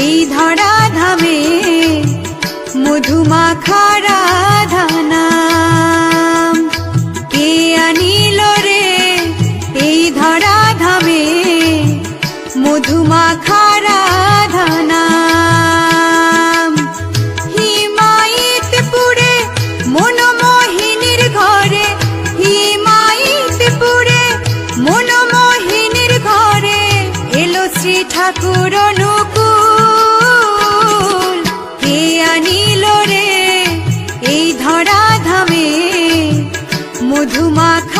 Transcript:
এই ধরা ধামে মধুমাখা রাধা নাম। কে আনিল রে এই ধরা ধামে মধুমাখা রাধা নাম। হিমায়িতপুরে মনমোহিনীর ঘরে, হিমায়িতপুরে মনমোহিনীর ঘরে এলো শ্রী ঠাকুর অনুকূল। কে আনিল রে এই ধরা ধামে মধুমাখা